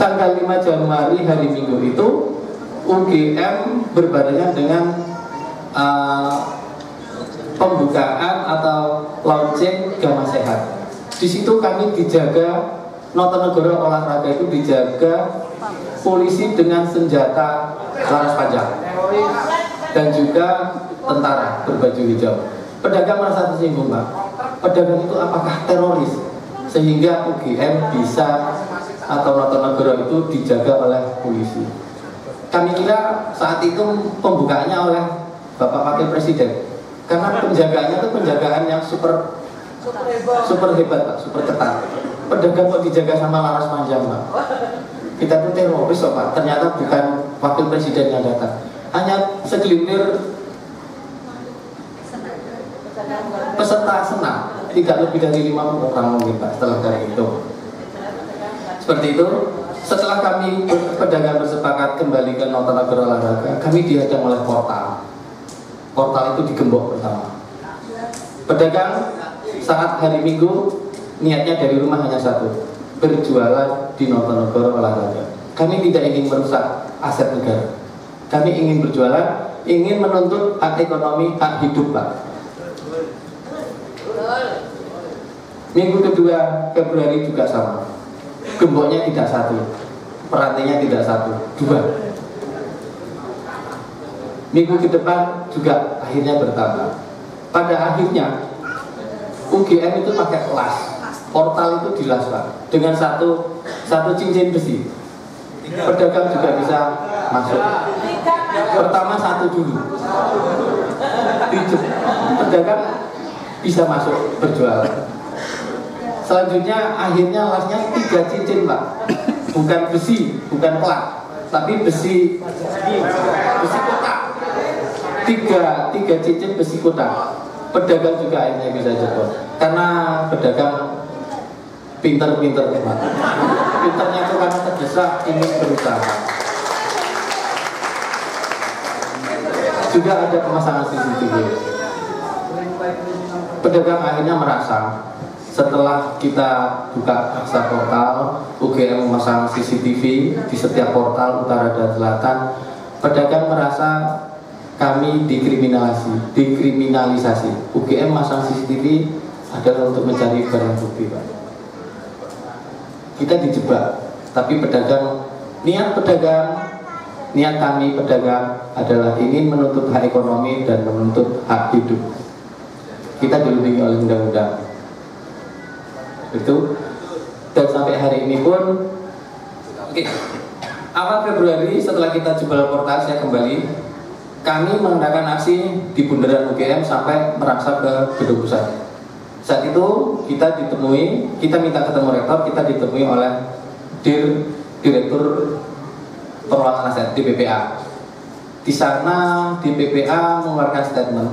tanggal 5 Januari hari Minggu itu UGM berbarengan dengan pembukaan atau launching Gama Sehat. Di situ kami dijaga, Notonegoro olahraga itu dijaga polisi dengan senjata laras panjang dan juga tentara berbaju hijau. Pedagang merasa tersinggung, Pak. Pedagang itu apakah teroris sehingga UGM bisa atau Notonegoro itu dijaga oleh polisi? Kami kira saat itu pembukaannya oleh Bapak Wakil Presiden, karena penjagaannya itu penjagaan yang super hebat, Pak, super ketat. Pedagang kok dijaga sama laras panjang, Pak? Kita tuh teroris, Pak. Ternyata bukan Wakil Presiden yang datang, hanya segelintir peserta senam, tidak lebih dari 50 orang mungkin, Pak, setelah dari itu. Seperti itu. Setelah kami pedagang bersepakat kembali ke Notonegoro olahraga, kami dihadang oleh portal. Portal itu digembok pertama. Pedagang saat hari Minggu niatnya dari rumah hanya satu, berjualan di Notonegoro olahraga. Kami tidak ingin merusak aset negara. Kami ingin berjualan, ingin menuntut hak ekonomi, hak hidup, Pak. Minggu kedua Februari juga sama. Gemboknya tidak satu, perantainya tidak satu, dua. Minggu ke depan juga akhirnya bertambah. Pada akhirnya UGM itu pakai las, portal itu dilas, Pak, dengan satu cincin besi. Pedagang juga bisa masuk. Pertama satu dulu, pedagang bisa masuk berjualan. Selanjutnya akhirnya lasnya 3 cincin, Pak, bukan besi, bukan plat, tapi besi kotak. Tiga cincin besi kotak. Pedagang juga akhirnya bisa jebol, karena pedagang pinter-pinter, Pak. Pinternya itu karena terdesak ingin berusaha. Juga ada pemasangan CCTV. Pedagang akhirnya merasa, setelah kita buka aksa portal, UGM memasang CCTV di setiap portal utara dan selatan, pedagang merasa kami dikriminalisasi. UGM masang CCTV adalah untuk mencari barang bukti, Pak. Kita dijebak, tapi niat kami pedagang adalah ingin menuntut hak ekonomi dan menuntut hak hidup. Kita dilindungi oleh undang-undang. Itu, dan sampai hari ini pun awal Februari setelah kita jebol portal, saya kembali, kami mengadakan aksi di bundaran UGM sampai merangsek ke gedung pusat. Saat itu kita minta ketemu rektor, kita ditemui oleh Direktur Pengelolaan Aset DPPA. Di sana DPPA mengeluarkan statement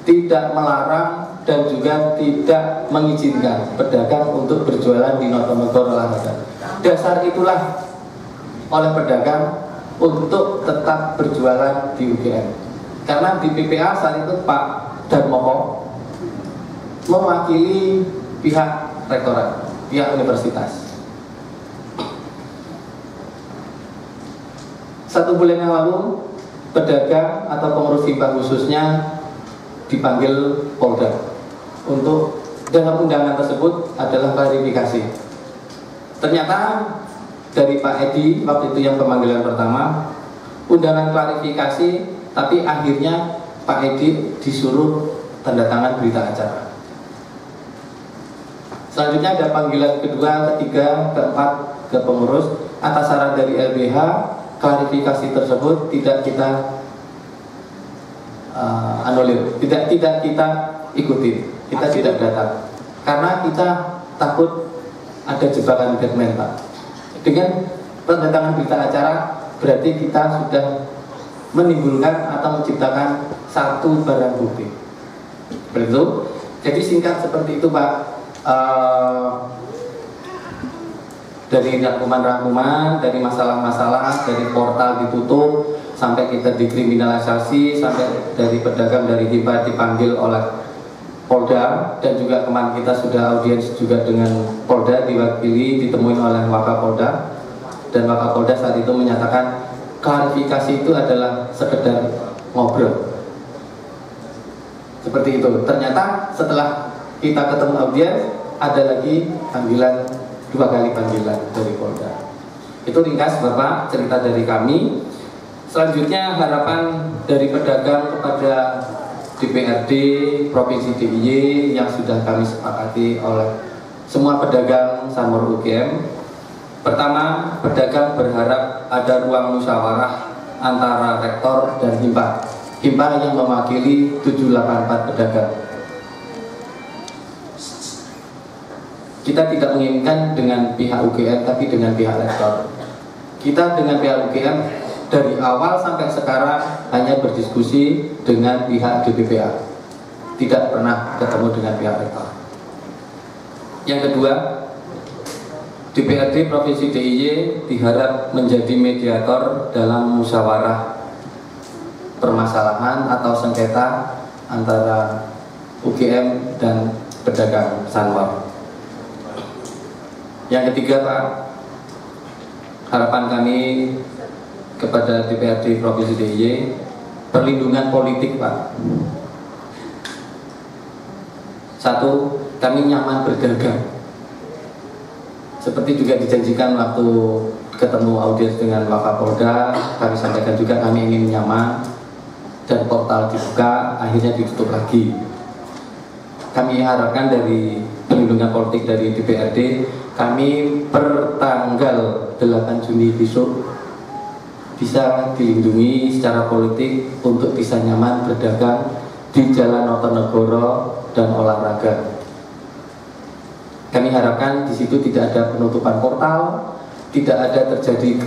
tidak melarang dan juga tidak mengizinkan pedagang untuk berjualan di Notonegoro olahraga. Dasar itulah oleh pedagang untuk tetap berjualan di UGM. Karena di PPA saat itu Pak Darmoko mewakili pihak rektorat, pihak universitas. 1 bulan yang lalu, pedagang atau pengurus hibah khususnya dipanggil Polda untuk, dalam undangan tersebut adalah klarifikasi. Ternyata dari Pak Edi waktu itu yang pemanggilan pertama, undangan klarifikasi, tapi akhirnya Pak Edi disuruh tanda tangan berita acara. Selanjutnya ada panggilan kedua, ketiga, keempat ke pengurus. Atas saran dari LBH, klarifikasi tersebut tidak kita anulir, tidak kita ikuti, kita tidak datang, karena kita takut ada jebakan Batman, Pak. Dengan tanda tangan berita acara berarti kita sudah menimbulkan atau menciptakan satu barang bukti. Begitu. Jadi singkat seperti itu, Pak. Dari rangkuman-rangkuman, dari masalah-masalah, dari portal ditutup sampai kita dikriminalisasi, sampai dari pedagang dari hibah dipanggil oleh Polda, dan juga kemarin kita sudah audiens juga dengan Polda, diwakili, ditemui oleh Wakapolda. dan Wakapolda saat itu menyatakan klarifikasi itu adalah sekedar ngobrol. Seperti itu. Ternyata setelah kita ketemu audiens, ada lagi panggilan, 2 kali panggilan dari Polda. Itu ringkas Bapak cerita dari kami. Selanjutnya harapan dari pedagang kepada DPRD Provinsi DIY yang sudah kami sepakati oleh semua pedagang Sanmor UGM. Pertama, pedagang berharap ada ruang musyawarah antara rektor dan Himpa yang mewakili 784 pedagang. Kita tidak menginginkan dengan pihak UGM, tapi dengan pihak rektor. Kita dengan pihak UGM dari awal sampai sekarang hanya berdiskusi dengan pihak DPPA, tidak pernah ketemu dengan pihak rektor. Yang kedua, DPRD Provinsi DIY diharap menjadi mediator dalam musyawarah permasalahan atau sengketa antara UGM dan pedagang Sanmor. Yang ketiga Pak, harapan kami kepada DPRD Provinsi DIY, perlindungan politik Pak. 1, kami nyaman berdagang. Seperti juga dijanjikan waktu ketemu audiens dengan Wakapolda, kami sampaikan juga kami ingin nyaman dan portal dibuka, akhirnya ditutup lagi. Kami harapkan dari perlindungan politik dari DPRD, kami per tanggal 8 Juni besok bisa dilindungi secara politik untuk bisa nyaman berdagang di Jalan Notonegoro dan olahraga. Kami harapkan di situ tidak ada penutupan portal, tidak ada terjadi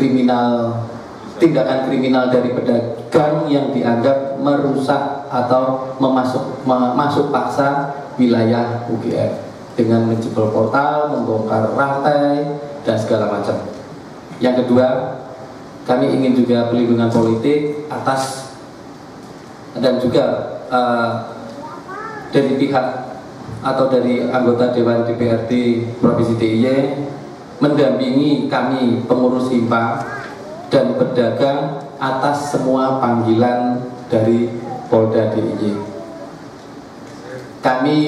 tindakan kriminal dari pedagang yang dianggap merusak atau masuk paksa wilayah UGM dengan menjebol portal, membongkar rantai dan segala macam. Yang kedua, kami ingin juga perlindungan politik atas dan juga dari pihak atau dari anggota Dewan DPRD Provinsi DIY mendampingi kami pengurus Himpa dan pedagang atas semua panggilan dari Polda DIY. Kami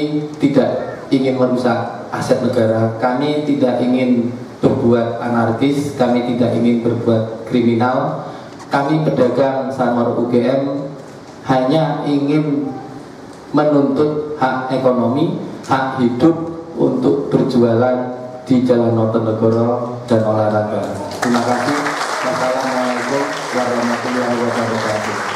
tidak ingin merusak aset negara, kami tidak ingin berbuat anarkis, kami tidak ingin berbuat kriminal. Kami pedagang Sanmor UGM hanya ingin menuntut hak ekonomi, hak hidup untuk berjualan di Jalan Notonegoro dan olahraga. Terima kasih. Wassalamualaikum warahmatullahi wabarakatuh.